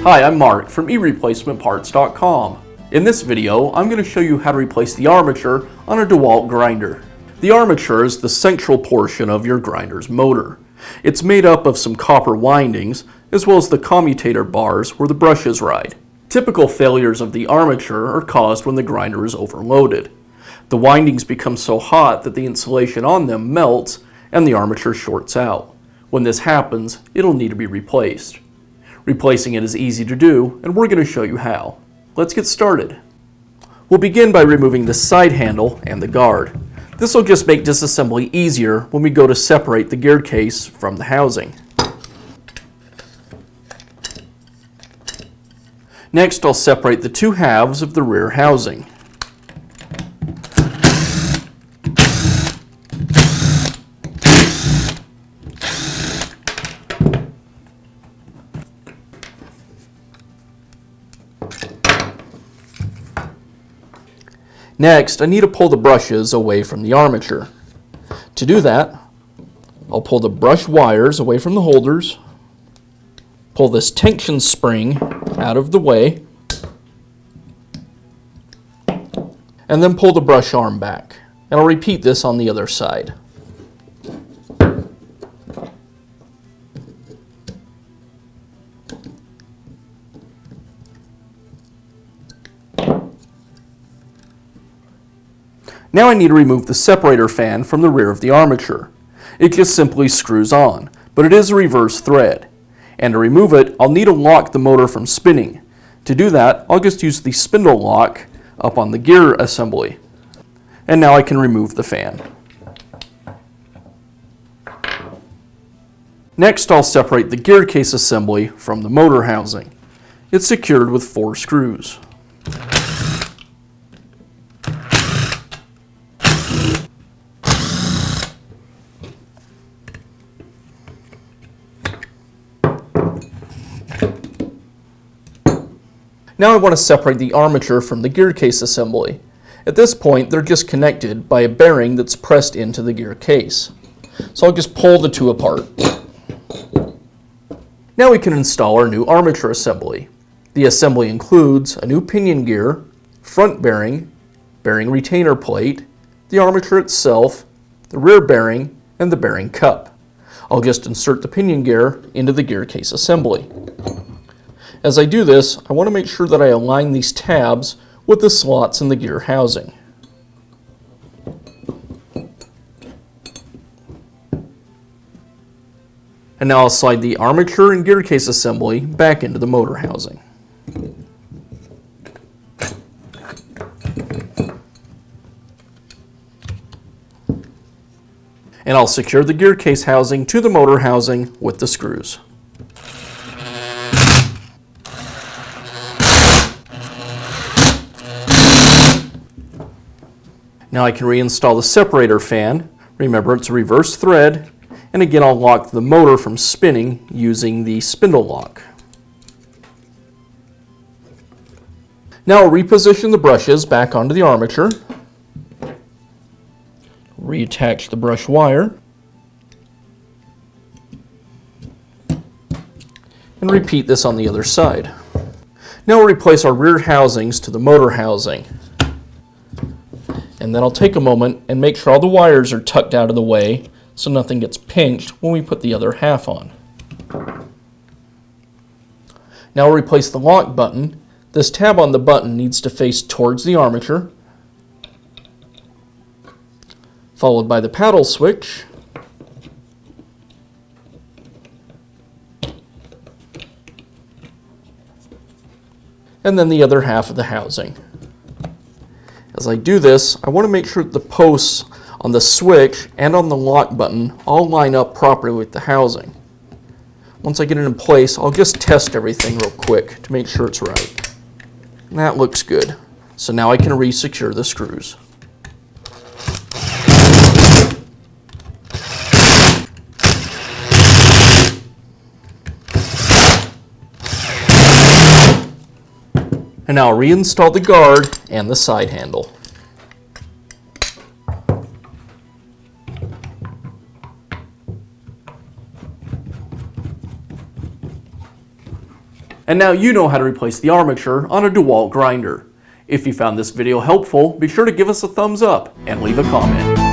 Hi, I'm Mark from eReplacementParts.com. In this video, I'm going to show you how to replace the armature on a DeWALT grinder. The armature is the central portion of your grinder's motor. It's made up of some copper windings, as well as the commutator bars where the brushes ride. Typical failures of the armature are caused when the grinder is overloaded. The windings become so hot that the insulation on them melts and the armature shorts out. When this happens, it'll need to be replaced. Replacing it is easy to do, and we're going to show you how. Let's get started. We'll begin by removing the side handle and the guard. This will just make disassembly easier when we go to separate the gear case from the housing. Next, I'll separate the two halves of the rear housing. Next, I need to pull the brushes away from the armature. To do that, I'll pull the brush wires away from the holders, pull this tension spring out of the way, and then pull the brush arm back. And I'll repeat this on the other side. Now I need to remove the separator fan from the rear of the armature. It just simply screws on, but it is a reverse thread. And to remove it, I'll need to lock the motor from spinning. To do that, I'll just use the spindle lock up on the gear assembly. And now I can remove the fan. Next, I'll separate the gear case assembly from the motor housing. It's secured with 4 screws. Now I want to separate the armature from the gear case assembly. At this point, they're just connected by a bearing that's pressed into the gear case. So I'll just pull the two apart. Now we can install our new armature assembly. The assembly includes a new pinion gear, front bearing, bearing retainer plate, the armature itself, the rear bearing, and the bearing cup. I'll just insert the pinion gear into the gear case assembly. As I do this, I want to make sure that I align these tabs with the slots in the gear housing. And now I'll slide the armature and gear case assembly back into the motor housing. And I'll secure the gear case housing to the motor housing with the screws. Now I can reinstall the separator fan. Remember, it's a reverse thread. And again, I'll lock the motor from spinning using the spindle lock. Now I'll reposition the brushes back onto the armature. Reattach the brush wire. And repeat this on the other side. Now we'll replace our rear housings to the motor housing. And then I'll take a moment and make sure all the wires are tucked out of the way so nothing gets pinched when we put the other half on. Now we'll replace the lock button. This tab on the button needs to face towards the armature, followed by the paddle switch, and then the other half of the housing. As I do this, I want to make sure that the posts on the switch and on the lock button all line up properly with the housing. Once I get it in place, I'll just test everything real quick to make sure it's right. And that looks good. So now I can re-secure the screws. And now I'll reinstall the guard and the side handle. And now you know how to replace the armature on a DeWALT grinder. If you found this video helpful, be sure to give us a thumbs up and leave a comment.